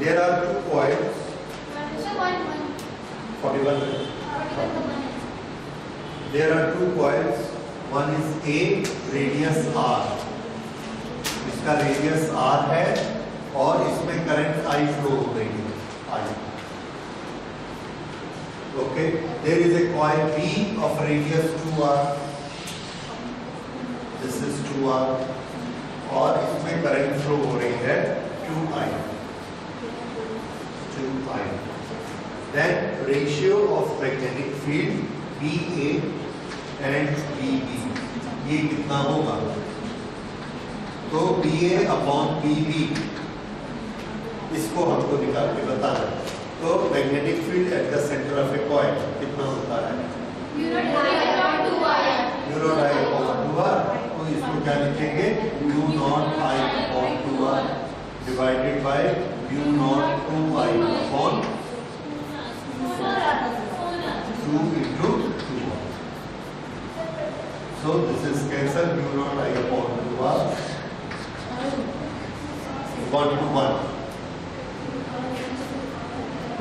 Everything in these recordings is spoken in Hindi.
There are 2 points. 41. There are 2 points. One is A, radius R. इसका रेडियस R है और इसमें करंट I फ्लो हो रही है I. Okay. There is a coil B of radius 2R. This is 2R और इसमें करंट फ्लो हो रही है 2I. Then ratio of magnetic field BA and BB ये कितना होगा? तो BA upon BB इसको हमको निकाल के बताना। तो magnetic field at the centre of A coil कितना होता है? U naught I upon 2R। तो इसको क्या लिखेंगे? U naught I upon 2R divided by U naught 2I upon 2 into 2R. So this is cancelled. U naught I upon 2R 1 to 1.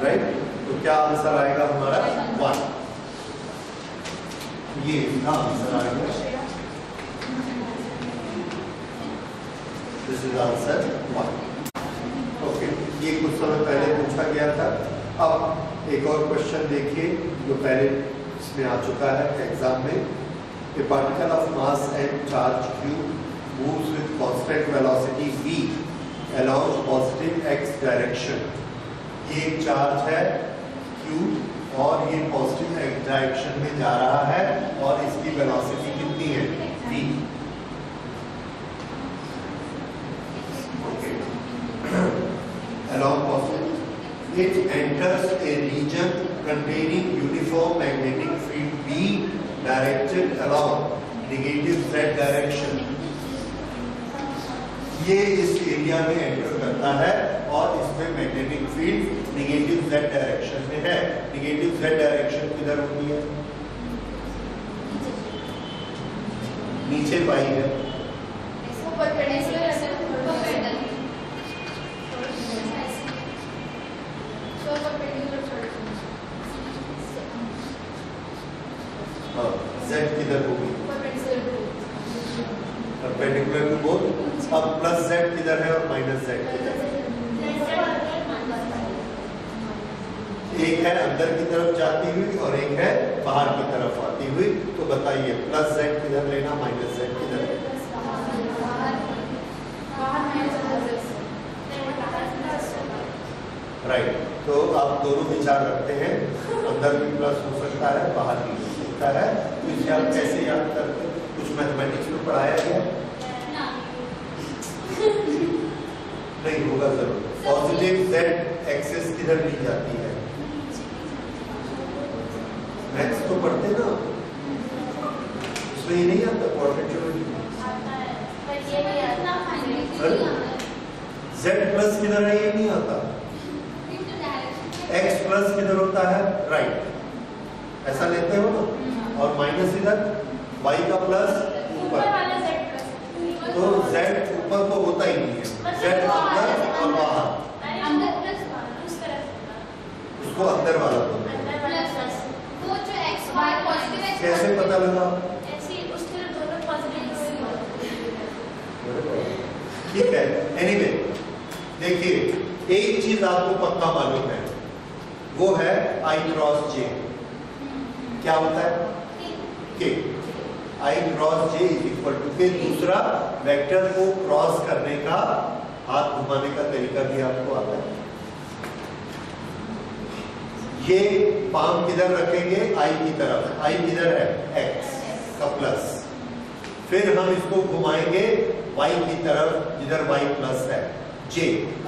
Right? तो क्या आंसर आएगा हमारा? 1. ये इसका आंसर आएगा। This is answer 1. ओके, ये कुछ समय पहले पूछा गया था। अब एक और क्वेश्चन देखिए जो पहले इसमें आ चुका है एग्जाम में। A particle of mass and charge Q moves with constant velocity v along positive x direction. ये एक चार्ज है Q और ये पॉजिटिव x डायरेक्शन में जा रहा है और इसकी वेलोसिटी कितनी है? v. Okay. Along positive. It enters a region containing uniform magnetic field B directed along negative z direction. ये इस एरिया में एंटर करता है और इसमें magnetic field negative z direction में है। नेगेटिव z डायरेक्शन किधर होती है? नीचे पाई है। Z किधर होगी? Perpendicular to both. अब प्लस z किधर है और माइनस z किधर है? एक है अंदर की तरफ जाती हुई और एक है बाहर की तरफ आती हुई। तो बताइए प्लस z किधर लेना, माइनस z किधर लेना? राइट। तो आप दोनों विचार रखते हैं, अंदर भी प्लस हो सकता है, बाहर भी हो सकता है। तो इसे आप कैसे याद करते हैं? कुछ मैथमेटिक्स में पढ़ाया गया नहीं होगा जरूर। पॉजिटिव z एक्सिस किधर ली जाती है? मैथ्स तो पढ़ते ना, उसमें ये नहीं आता पोटेंशियल। z प्लस किधर है? ये नहीं आता। x प्लस किधर होता है? राइट, ऐसा लेते हो ना। और माइनस इधर y का प्लस ऊपर, तो z ऊपर तो होता ही नहीं है। z अंदर और बाहर, उसको अंदर वाला बोलते हैं। कैसे पता लगा? ठीक है, एनीवे देखिए एक चीज आपको पक्का मालूम है, वो है I क्रॉस J। क्या होता है? K। I cross J is equal to K. दूसरा वेक्टर को क्रॉस करने का, हाथ घुमाने का तरीका भी आपको आता है। ये पाम किधर रखेंगे? I की तरफ। I किधर है? X का प्लस। फिर हम इसको घुमाएंगे Y की तरफ जिधर Y प्लस है, J।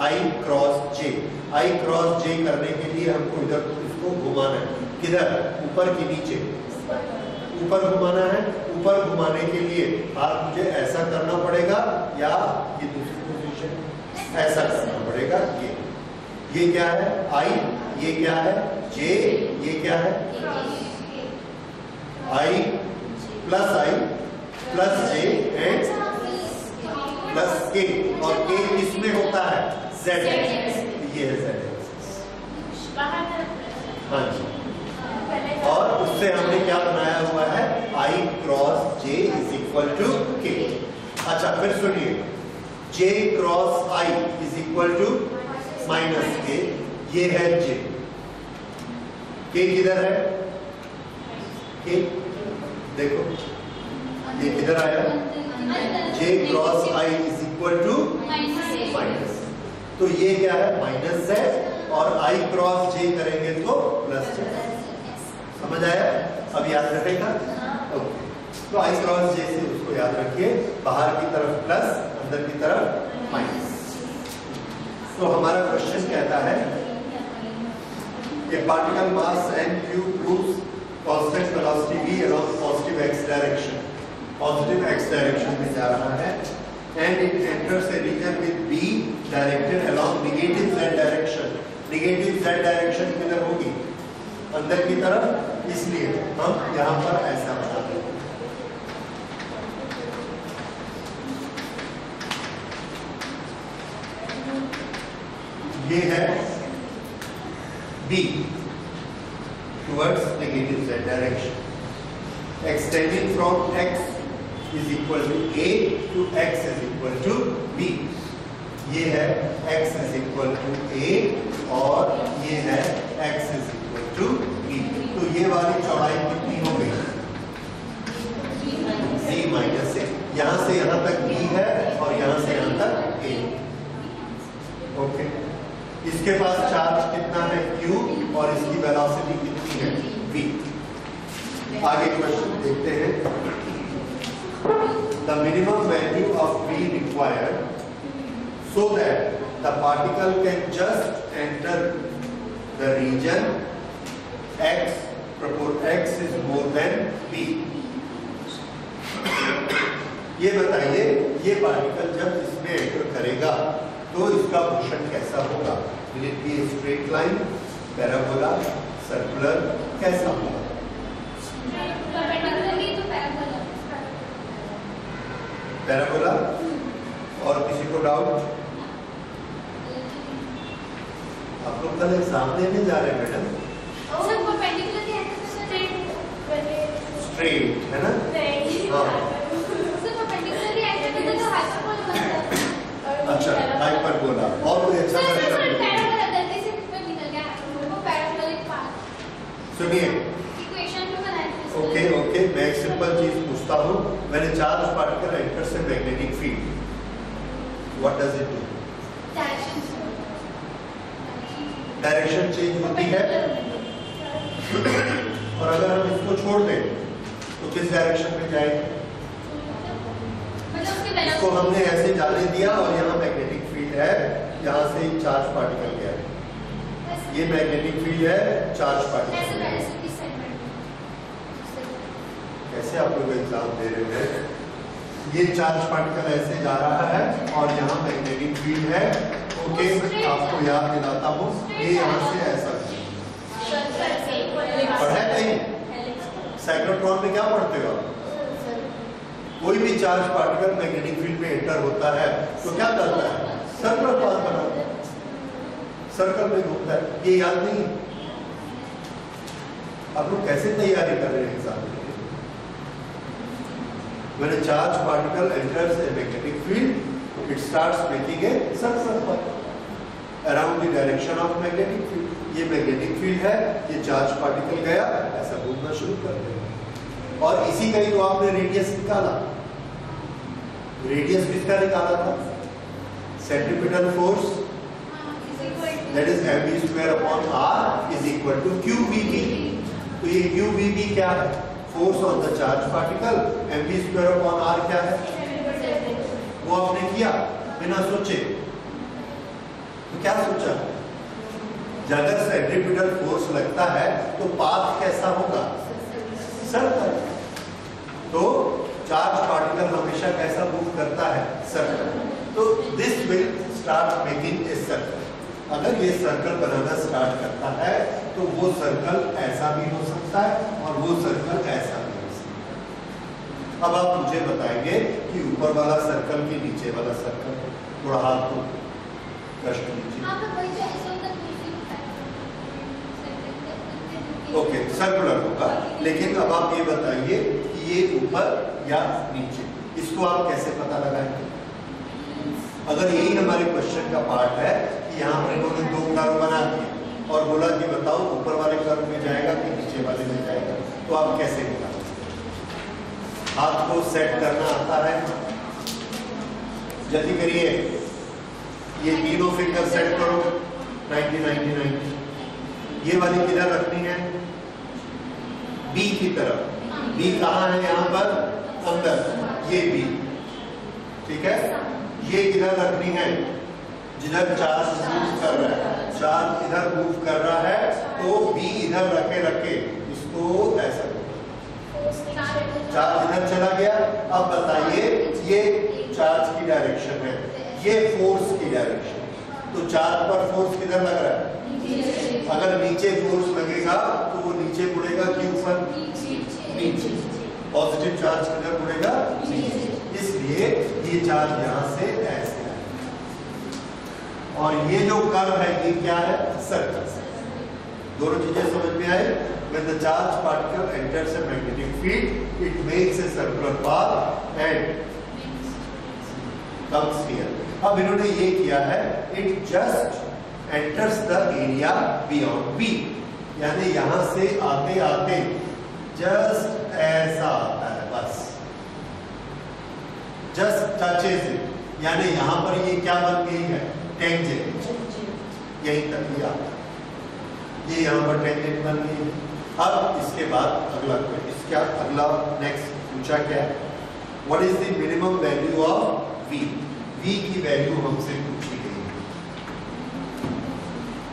I cross J। I cross J करने के लिए हमको इधर इसको घुमाना है। किधर? ऊपर की नीचे? ऊपर घुमाना है। ऊपर घुमाने के लिए हाथ मुझे ऐसा करना पड़ेगा या ये दूसरी पोजीशन ऐसा करना पड़ेगा। ये क्या है? I। ये क्या है? J। ये क्या है? I plus J and plus K। और K किस में होता है? Z। ये है Z। हाँ जी, और उससे हमने क्या बनाया हुआ है, I cross J is equal to K। अच्छा फिर सुनिए, J cross I is equal to minus K, ये है J, K किधर है, K देखो ये किधर आया, J cross I is equal to minus, तो ये क्या है माइनस है, और I क्रॉस J करेंगे तो प्लस है। समझ आया, अब याद रखेगा, ओके। तो I क्रॉस J से उसको याद रखिए, बाहर की तरफ प्लस, अंदर की तरफ माइनस। तो हमारा क्वेश्चन कहता है कि पार्टिकल मास m³ moves constant velocity v along positive x direction, positive x direction में जा रहा है, and it enters a region with b directed along negative z direction। negative z direction किधर होगी, अंदर की तरफ, इसलिए हम यहाँ पर ऐसा बनाते हैं। ये है b towards negative z direction, extending from x is equal to a to x is equal to b। ये है x is equal to a और ये है x is equal to b। तो ये वाली चौड़ाई कितनी हो गई, b माइनस a। यहाँ से यहाँ तक b है और यहाँ से यहाँ तक a। ओके, इसके पास चार्ज कितना है q और इसकी वेलोसिटी कितनी है v। आगे क्वेश्चन देखते हैं। The minimum value of v required so that the particle can just enter the region x propose x is more than b। ये बताइए, ये पार्टिकल जब इसमें एंटर करेगा तो इसका मोशन कैसा होगा, will it be a straight line, parabola, circular, कैसा होगा? पैराबोला। और किसी को डाउट? आप लोग कल एग्जाम देने जा रहे हैं मैडम? स्ट्रेट है ना? अच्छा, हाइपरबोला। और कोई अच्छा सुनिए, ओके ओके, मैं एक सिंपल चीज पूछता हूँ, मैंने चार्ज पार्टिकल एंटर से magnetic field, what does it do? Direction change होती है, और अगर हम इसको छोड़ दें तो किस डायरेक्शन में जाएगी? इसको हमने ऐसे जाने दिया और यहाँ मैग्नेटिक फील्ड है, यहाँ से चार्ज पार्टिकल गया, ये मैग्नेटिक फील्ड है, चार्ज पार्टिकल। कैसे आप लोग एग्जाम दे रहे हैं? ये चार्ज पार्टिकल ऐसे जा रहा है और यहाँ मैग्नेटिक फील्ड है। ओके, आपको याद दिलाता हूँ, ये यहाँ से ऐसा पढ़ा नहीं, साइक्लोट्रॉन में क्या पढ़ते हो आप? कोई भी चार्ज पार्टिकल मैग्नेटिक फील्ड में एंटर होता है तो क्या करता है, सर्कुलर पाथ बनाता है, सर्कल में घूमता है। ये याद नहीं? आप लोग कैसे तैयारी कर रहे हैं एग्जाम के लिए? When a charged particle enters a magnetic field, it starts making a circular path around the direction of magnetic field। ये मैग्नेटिक फील्ड है, ये चार्ज पार्टिकल गया, ऐसा घूमना शुरू कर देगा। और इसी का ही तो आपने रेडियस निकाला। रेडियस किसका निकाला था? Centripetal force, that is mv²/r is equal to qvb। तो ये qvb क्या है? Force on the charge particle. mv²/r क्या है? वो आपने किया बिना सोचे। तो क्या सोचा? अगर सेंट्रीपिटल फोर्स लगता है तो पाथ कैसा होगा? सर्कल। तो चार्ज पार्टिकल हमेशा कैसा मूव करता है? सर्कल। तो this will start making a circle. अगर ये सर्कल बनाना स्टार्ट करता है तो वो सर्कल ऐसा भी हो सकता है और वो सर्कल ऐसा भी हो सकता है। अब आप मुझे बताएंगे कि ऊपर वाला सर्कल के नीचे वाला सर्कल, थोड़ा हाथ को कष्ट लीजिए। ओके सर्कुलर होगा, लेकिन अब आप ये बताइए कि ये ऊपर या नीचे, इसको आप कैसे पता लगाएंगे? अगर यही हमारे क्वेश्चन का पार्ट है कि यहाँ पर इन्होंने दो कर्व बना दिए और बोला कि बताओ ऊपर वाले कर्व में जाएगा कि नीचे वाले में जाएगा, तो आप कैसे निकालोगे? हाथ को सेट करना आता है? जल्दी करिए, ये तीनों फिंगर सेट करो 90 90 90। ये वाली किधर रखनी है? बी की तरफ। बी कहाँ है? यहाँ पर अंदर, ये बी, ठीक है। ये किधर रखनी है? जिधर चार्ज मूव कर रहा है, चार्ज इधर मूव कर रहा है तो बी इधर रखे इसको ऐसा, चार्ज इधर चला गया। अब बताइए ये चार्ज की डायरेक्शन है, ये फोर्स की डायरेक्शन, तो चार्ज पर फोर्स किधर लग रहा है? अगर नीचे फोर्स लगेगा तो वो नीचे मुड़ेगा कि ऊपर? नीचे। पॉजिटिव चार्ज किधर मुड़ेगा? नीचे। इसलिए ये चार्ज यहाँ से ऐसे है, और ये जो कर्व है ये क्या है? सर्कल। दोनों चीजें समझ में आए? When the charged particle enters a magnetic field, it makes a circular path and comes here. अब इन्होंने ये किया है, it just enters the area beyond B, यानी यहां से आते आते जस्ट ऐसा आता है, बस जस्ट टचेस इट, यानी यहां पर ये क्या बन गई है? टेंजेंट। यहीं तक ये आता है, ये यहां पर टेंजेंट बन गई है। अब इसके बाद अगला इसका अगला नेक्स्ट पूछा क्या है? What is the minimum value of V? V की वैल्यू हमसे पूछी गई है।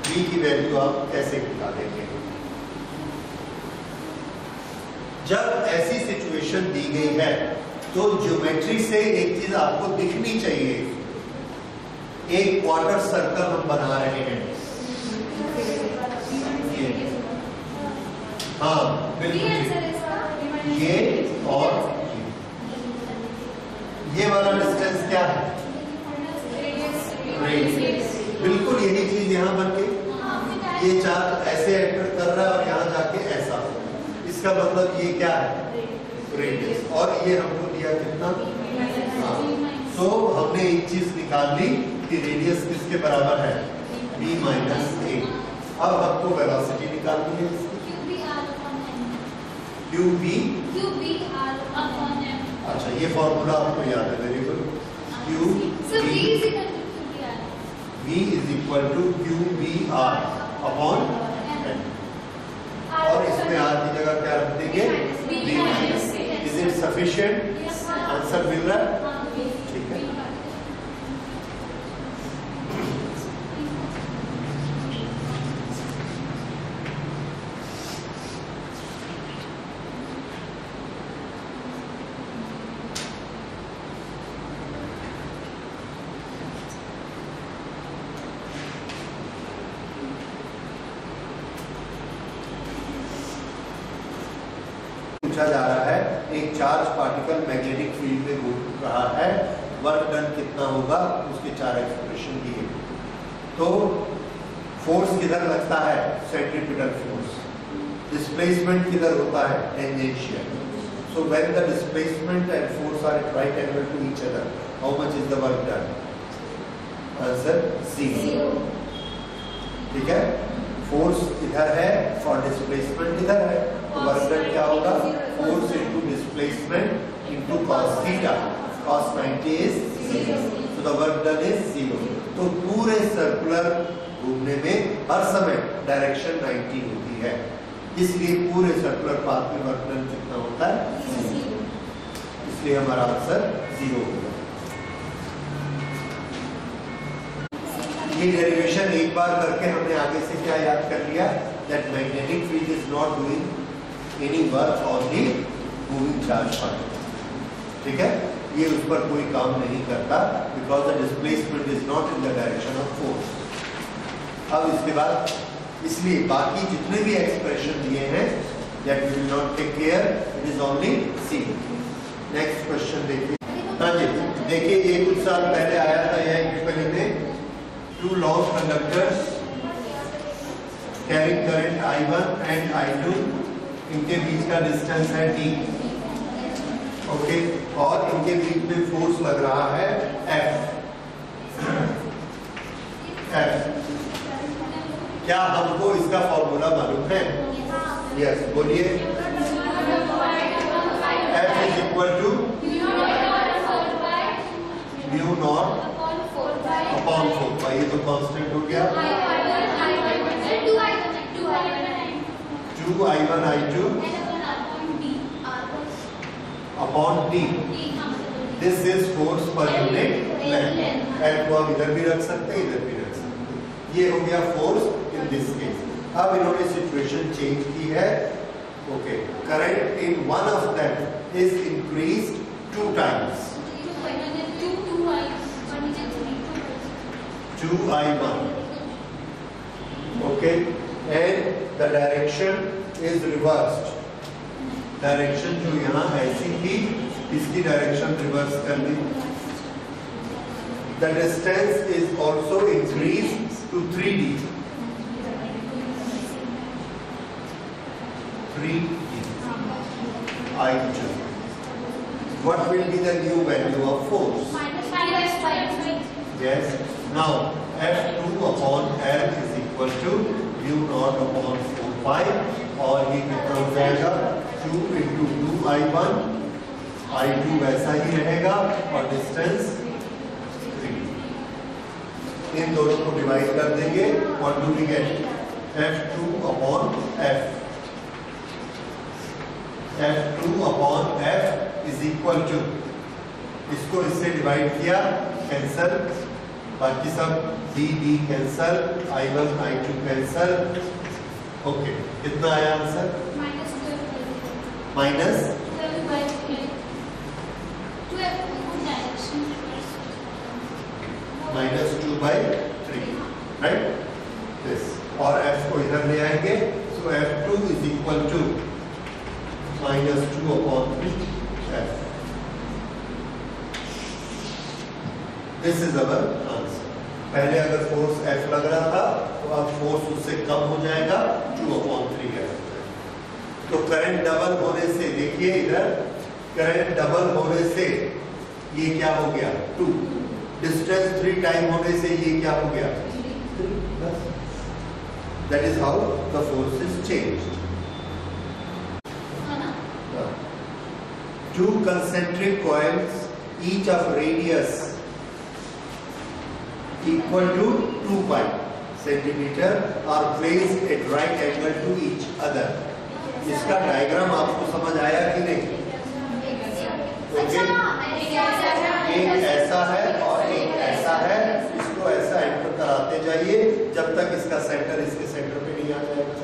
V की वैल्यू आप कैसे निकालेंगे? जब ऐसी सिचुएशन दी गई है तो ज्योमेट्री से एक चीज आपको दिखनी चाहिए। एक क्वार्टर सर्कल हम बना रहे हैं, हाँ बिल्कुल, ये और ये वाला डिस्टेंस क्या है? रेडियस। बिल्कुल यही चीज यहाँ बन गई। ये चार्ज ऐसे एंटर कर रहा है और यहाँ जाके ऐसा, इसका मतलब ये क्या है? रेडियस। और ये हमको दिया कितना? तो हमने एक चीज निकाल ली कि रेडियस किसके बराबर है? b minus a। अब हमको वेलोसिटी निकालनी है, QB अच्छा ये फॉर्मूला आपको याद है? Very good. V is equal to QBR upon n, और इसमें R की जगह क्या रख देंगे? B minus. Is it sufficient? Answer मिल रहा है? ठीक है। पूछा जा रहा है, एक चार्ज पार्टिकल मैग्नेटिक फील्ड में घूम रहा है, वर्क डन कितना होगा? उसके चार एक्सप्रेशन दिए। तो फोर्स किधर लगता है? Centripetal force. डिस्प्लेसमेंट किधर होता है? Tangential. So when the displacement and force are at right angle to each other, how much is the work done? Answer 0। ठीक है, फोर्स इधर है और डिस्प्लेसमेंट इधर है, तो वर्क डन क्या होगा? Force into displacement into cos theta, cos 90 is 0, so the work done is 0। तो पूरे सर्कुलर घूमने में हर समय डायरेक्शन 90 होती है, इसलिए पूरे सर्कुलर पाथ में वर्क डन कितना होता है? 0। इसलिए हमारा आंसर 0 होगा। ये डेरिवेशन एक बार करके हमने आगे से क्या याद कर लिया? That magnetic field is not doing any work on the moving charge particle. ठीक है, ये उस पर कोई काम नहीं करता, because the displacement is not in the direction of force. अब इसके बाद इसलिए बाकी जितने भी एक्सप्रेशन दिए हैं that we will not take care, it is only C. Next question देखिए। हाँ जी, देखिए ये कुछ साल पहले आया था यह पहले में, 2 long conductors carrying current I1 and I2, इनके बीच का डिस्टेंस है d, ओके, और इनके बीच में फोर्स लग रहा है F। क्या हमको इसका फॉर्मूला मालूम है? यस, बोलिए। F is equal to mu not upon 4 ये तो कांस्टेंट हो गया। 2I1 I2 upon d, this is force per unit length. F को हम इधर भी रख सकते हैं, इधर भी रख सकते हैं। ये हो गया फोर्स इन दिस केस। अब इन्होंने सिचुएशन चेंज की है, okay, current in one of them is increased 2 times, 2I1, okay, and the direction is reversed. Direction जो यहाँ ऐसी थी, इसकी डायरेक्शन रिवर्स कर दी। The distance is also increased to 3D. 3D. I2. What will be the new value of force? Yes. Now F2 upon L is equal to mu naught upon 4 pi, और ये कितना हो जाएगा 2 into 2I1, I2 वैसा ही रहेगा और डिस्टेंस 3। इन दोनों को डिवाइड कर देंगे, what do we get? F2 upon F, F2 upon F is equal to, इसको इससे डिवाइड किया, कैंसल, बाकी सब d d cancel, I1 I2 cancel, okay, कितना आया आंसर? माइनस -2/3, राइट, दिस, और F को इधर ले आएंगे, so F2 is equal to -2 upon 3F। This is our answer. पहले अगर फोर्स F लग रहा था तो अब फोर्स उससे कम हो जाएगा, 2/3F। तो करंट डबल होने से, देखिए इधर, करंट डबल होने से ये क्या हो गया 2, डिस्टेंस 3 टाइम होने से ये क्या हो गया 3, that is how the force is changed. 2 concentric coils, each of radius equal to 2 pi centimeter are placed at right angle to each other। इसका डायग्राम आपको समझ आया कि नहीं? ओके, एक ऐसा है और एक ऐसा है, इसको ऐसा एंटर कराते जाइए जब तक इसका सेंटर इसके सेंटर पे नहीं आ जाएगा।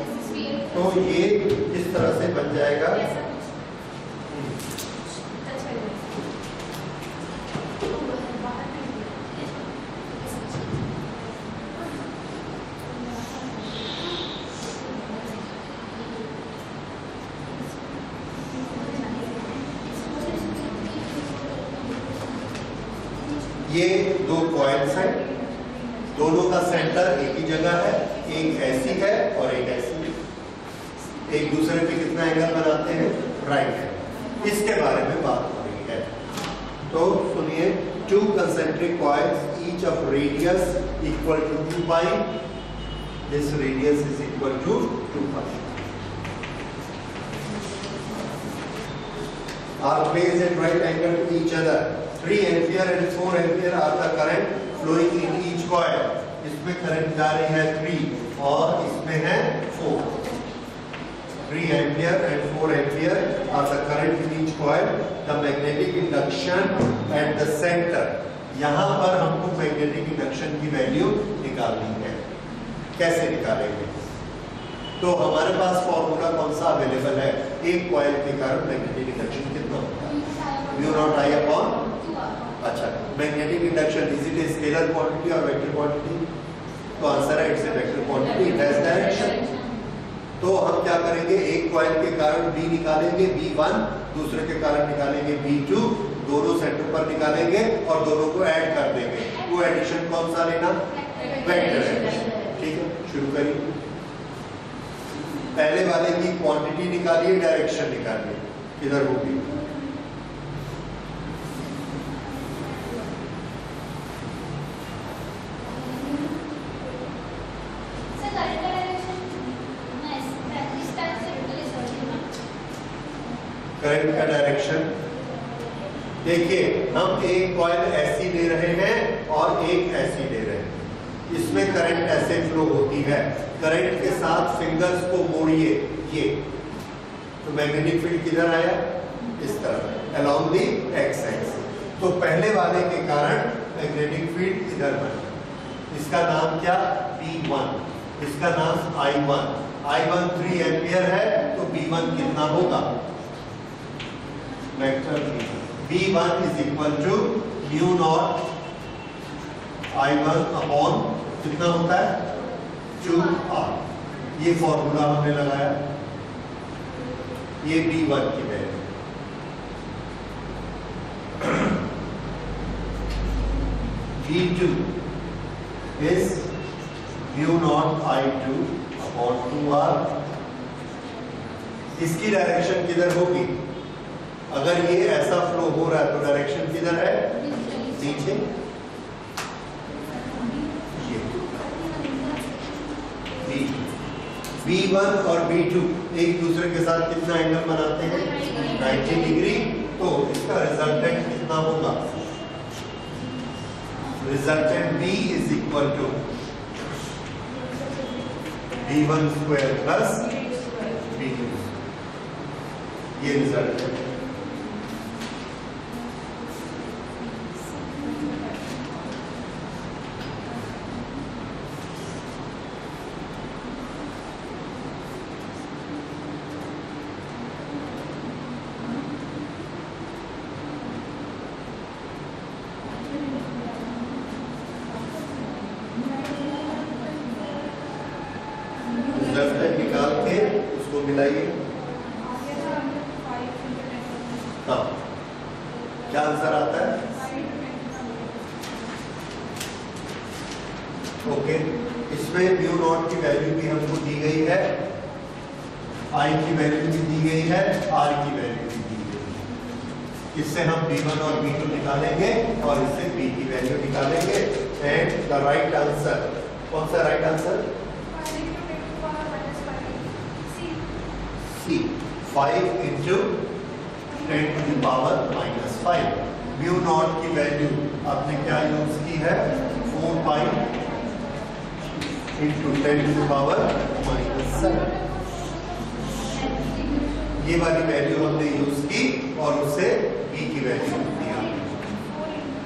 तो ये इस तरह से बन जाएगा। ये 2 कॉइल्स हैं, दोनों का सेंटर एक ही जगह है, एक ऐसी है और एक ऐसी है, एक दूसरे पे कितना एंगल बनाते हैं, राइट है। इसके बारे में बात हो रही है। तो सुनिए, 2 concentric coils, each of radius equal to 2 pi, this radius is equal to 2 pi, are placed at right angle to each other। 3 ampere and 4 ampere are the current flowing in each coil। इसमें करंट जा रही है 3 और इसमें है 4। 3 ampere and 4 ampere are the current in each coil। The magnetic induction at the center, यहाँ पर हमको मैग्नेटिक इंडक्शन की वैल्यू निकालनी है। कैसे निकालेंगे? तो हमारे पास फॉर्मूला कौन सा अवेलेबल है? एक कॉइल के कारण मैग्नेटिक इंडक्शन कितना होता है? म्यू नॉट I अपॉन, अच्छा, magnetic induction is it a scalar quantity और वेक्टर क्वांटिटी? तो आंसर है it's a vector quantity, it has direction. तो हम क्या करेंगे, एक कॉइल के कारण B निकालेंगे V1, दूसरे के कारण निकालेंगे V2, दोनों सेंटर पर निकालेंगे और दोनों को ऐड कर देंगे। वो एडिशन कौन सा लेना? Vector addition. ठीक है, शुरू करिए। पहले वाले की क्वांटिटी निकालिए, डायरेक्शन निकालिए, किधर होगी। करंट का डायरेक्शन देखिए, हम एक कॉइल ऐसी ले रहे हैं और एक ऐसी ले रहे हैं, इसमें करंट ऐसे फ्लो होती है। करंट के साथ फिंगर्स को मोड़िए, ये तो मैग्नेटिक फील्ड किधर आया, इस तरफ अलोंग दी एक्स एक्सिस। तो पहले वाले के कारण मैग्नेटिक फील्ड इधर बना, इसका नाम क्या, B1, इसका नाम I1। I1 3 एम्पियर है, तो B1 कितना होगा, vector B1 is equal to mu not I1 upon कितना होता है 2R। ये फॉर्मूला हमने लगाया, ये B1 की value. B2 is mu naught I2 upon 2R। इसकी डायरेक्शन किधर होगी, अगर ये ऐसा फ्लो हो रहा है तो डायरेक्शन किधर है, नीचे। ये B1 और B2 एक दूसरे के साथ कितना एंगल बनाते हैं, 90 डिग्री। तो इसका रिजल्टेंट कितना होगा, resultant B is equal to B1 square plus B2। ये रिजल्ट है। निकाल के उसको मिलाइए। हाँ, क्या आंसर आता है, ओके। इसमें म्यू नॉट की वैल्यू भी हमको दी गई है, I की वैल्यू भी दी गई है, R की वैल्यू भी दी गई है। इससे हम B1 और B2 निकालेंगे और इससे B की वैल्यू निकालेंगे। एंड द राइट आंसर, कौन सा right answer, C, 5 into 10 to the power minus 5। Mu naught की वैल्यू आपने क्या यूज की है, 4 पाई into 10 to the power minus 7। ये वाली वैल्यू हमने यूज की और उससे B की वैल्यू दिया।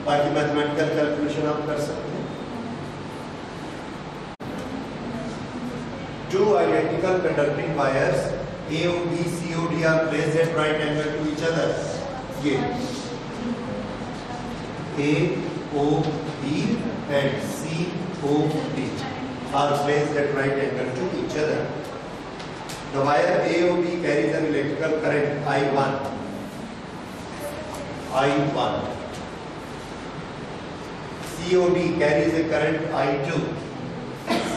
बाकी मैथमेटिकल कैलकुलेशन आप कर सकते हैं। Two identical conducting wires AOB, COD are placed at right angle to each other। ये AOB and COD are placed at right angle to each other। The wire AOB carries an electrical current I1। COD carries a current I2।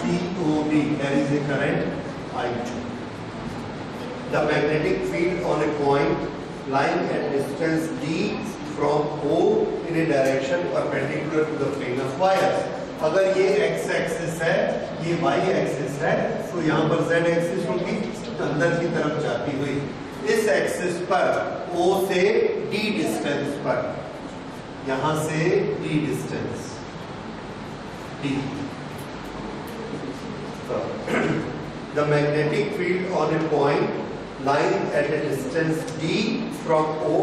COD carries a current I2। The magnetic field on a point lying at distance d from O in a direction perpendicular to the plane of wires। अगर ये x एक्सिस है, ये y एक्सिस है, तो यहाँ पर z एक्सिस होगी अंदर की तरफ जाती हुई। इस एक्सिस पर O से d डिस्टेंस पर, यहाँ से d distance d। The magnetic field on a point lying at a distance d from O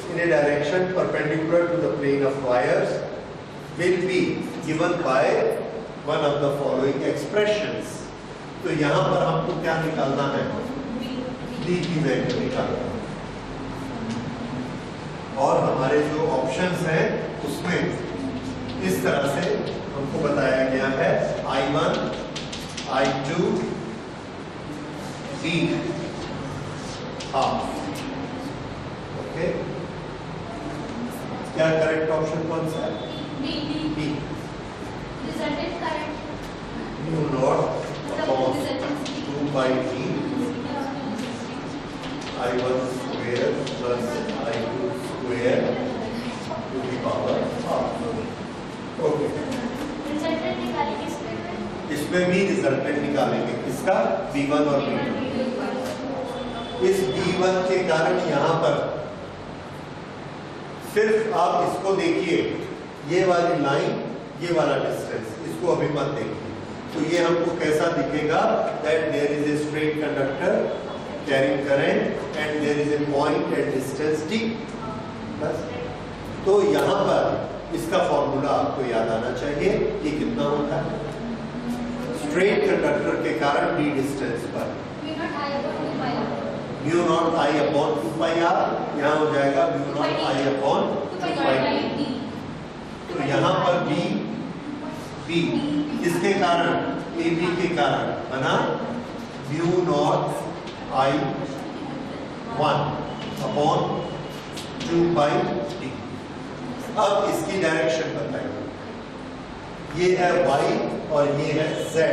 in a direction perpendicular to the plane of wires will be given by one of the following expressions। तो यहाँ पर हमको क्या निकालना है, d की वैल्यू निकालना है। और हमारे जो ऑप्शंस हैं उसमें इस तरह से हमको बताया गया है, I1, I2, B half. Okay, क्या करेक्ट ऑप्शन कौन सा है, B. Mu not upon 2 by d इसमें भी रिजल्टेंट निकालेंगे, किसका? B1 और B2। इस B1 के कारण यहां पर सिर्फ आप इसको देखिए, ये वाली लाइन, ये वाला डिस्टेंस, इसको अभी मत देखिए। तो ये हमको कैसा दिखेगा? That there is a straight conductor carrying current and there is a point at distance d। बस। तो यहां पर इसका फॉर्मूला आपको याद आना चाहिए। ये कितना होता है? स्ट्रेट कंडक्टर के कारण d डिस्टेंस पर mu naught I upon 2πr, यहाँ हो जाएगा mu naught I upon 2πd। तो यहाँ पर b किसके कारण? AB के कारण बना mu not I1 upon 2πd। अब इसकी डायरेक्शन बताइए, ये है y और ये है z,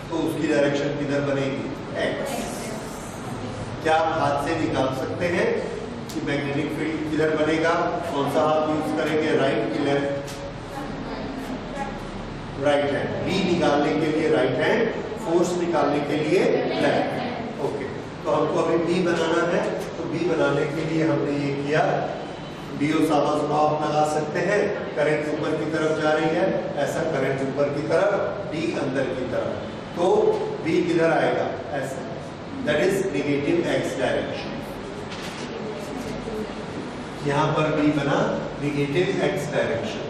तो उसकी डायरेक्शन किधर बनेगी? x। क्या आप हाथ से निकाल सकते हैं कि मैग्नेटिक फील्ड किधर बनेगा? कौन सा हाथ यूज करेंगे, राइट की लेफ्ट? Right hand. B निकालने के लिए राइट हैंड, फोर्स निकालने के लिए लेफ्ट हैंड। ओके, तो हमको अभी B बनाना है। तो B बनाने के लिए हमने ये किया, बियोसावार्ट लॉ आप लगा सकते हैं। करंट ऊपर की तरफ जा रही है, ऐसा करंट ऊपर की तरफ, D अंदर की तरफ, तो B किधर आएगा? ऐसा, that is negative x direction. यहां पर B बना नेगेटिव x डायरेक्शन।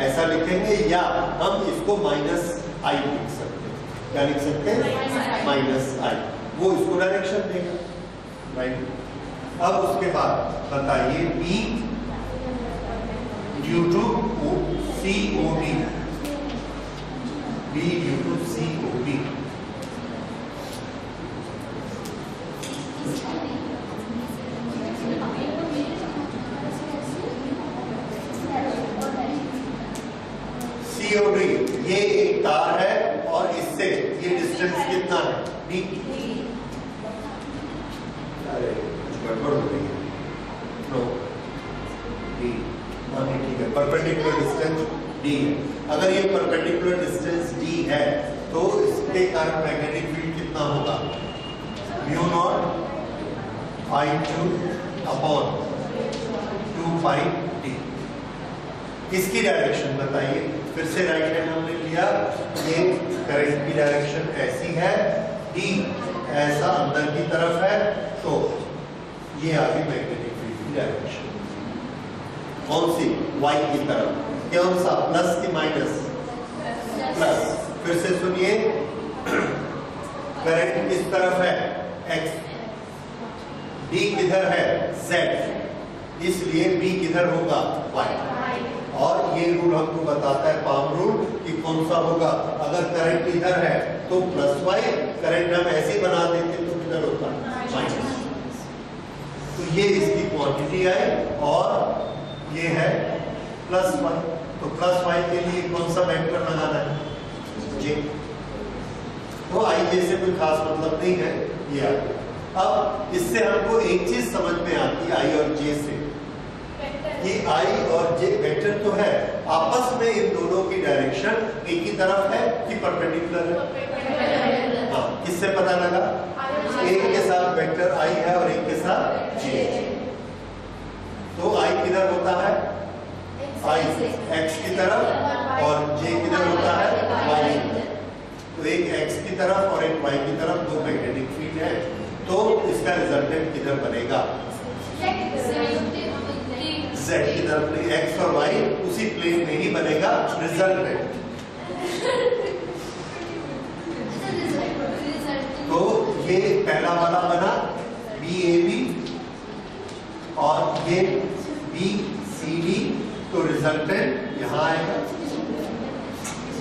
ऐसा लिखेंगे, या हम इसको माइनस I लिख सकते हैं। क्या लिख सकते हैं? Minus I। वो इसको डायरेक्शन देगा, राइट। अब उसके बाद बताइए B due to COD, B due to COD। COD ये एक तार है और इससे ये डिस्टेंस कितना है? D। अरे कुछ गड़बड़ हो रही है। No, D। ठीक है, परपेंडिकुलर डिस्टेंस D है। अगर ये परपेंडिकुलर डिस्टेंस D है तो इसके कारण मैग्नेटिक फील्ड कितना होगा? Mu naught I2 upon 2πd। इसकी डायरेक्शन बताइए। फिर से राइट हैंड हमने लिया, ये करंट की डायरेक्शन ऐसी है, D ऐसा अंदर की तरफ है, तो ये आगे मैग्नेटिक फील्ड की डायरेक्शन कौन सी? Y की तरफ। कौन सा? प्लस की माइनस? प्लस। फिर से सुनिए, करंट किस तरफ है? X। D किधर है? Z। इसलिए B किधर होगा? Y। और ये रूल हमको बताता है, पाम रूल, कि कौन सा होगा? अगर करंट इधर है तो प्लस y, करंट हम ऐसे बना देते तो किधर होता? माइनस। तो ये इसकी क्वांटिटी है और ये है प्लस y। तो प्लस y के लिए कौन सा वेक्टर लगाना है? j। तो i j से कोई खास मतलब नहीं है, ये आ गया। अब इससे हमको एक चीज समझ में आती है i और j से, कि I और J वेक्टर तो है, आपस में इन दोनों की डायरेक्शन एक ही तरफ है कि परपेंडिकुलर है? हाँ, किससे पता लगा? एक के साथ वेक्टर I है और एक के साथ J। तो I किधर होता है? I X की तरफ और J किधर होता है? Y। तो एक X की तरफ और एक Y की तरफ दो मैग्नेटिक फील्ड है, तो इसका रिजल्टेंट किधर बनेगा? Z की तरफ। X और Y उसी प्लेन में ही बनेगा रिजल्टेंट। तो ये पहला वाला बना BAB और ये BCD, तो रिजल्टेंट यहां आएगा।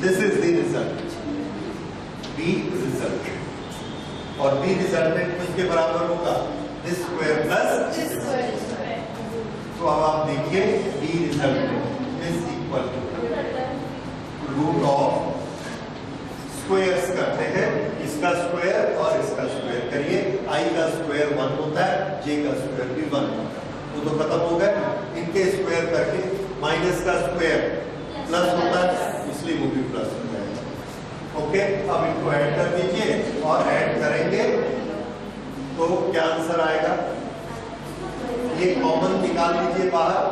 This is the result, B resultant. और B रिजल्टेंट किसके बराबर होगा? This square plus this square. तो अब आप देखिए B resultant is equal to root of, squares करते हैं, इसका स्क्वायर और इसका स्क्वायर करिए। I का स्क्वायर 1 होता है, J का स्क्वायर भी 1 होता है, वो तो खत्म हो गए। माइनस का स्क्वायर प्लस होता है, इसलिए वो भी प्लस हो जाएगा। ओके, अब इनको ऐड कर दीजिए और ऐड करेंगे तो क्या आंसर आएगा? ये कॉमन निकाल लीजिए बाहर,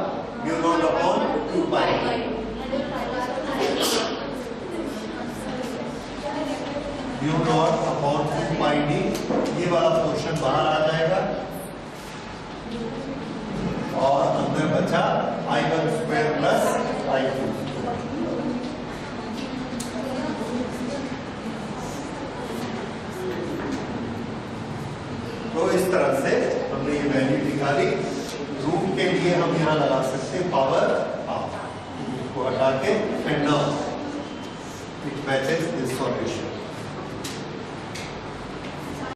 mu not upon 2 pi. Mu not upon 2 pi D, ये वाला पोर्शन बाहर आ जाएगा और अंदर बचा I1 स्क्वायर प्लस I2। तो इस तरह से हमने ये वैल्यू निकाली। रूट के लिए हम यहाँ लगा सकते हैं पावर हाफ, इसको हटा के, and now it matches this solution.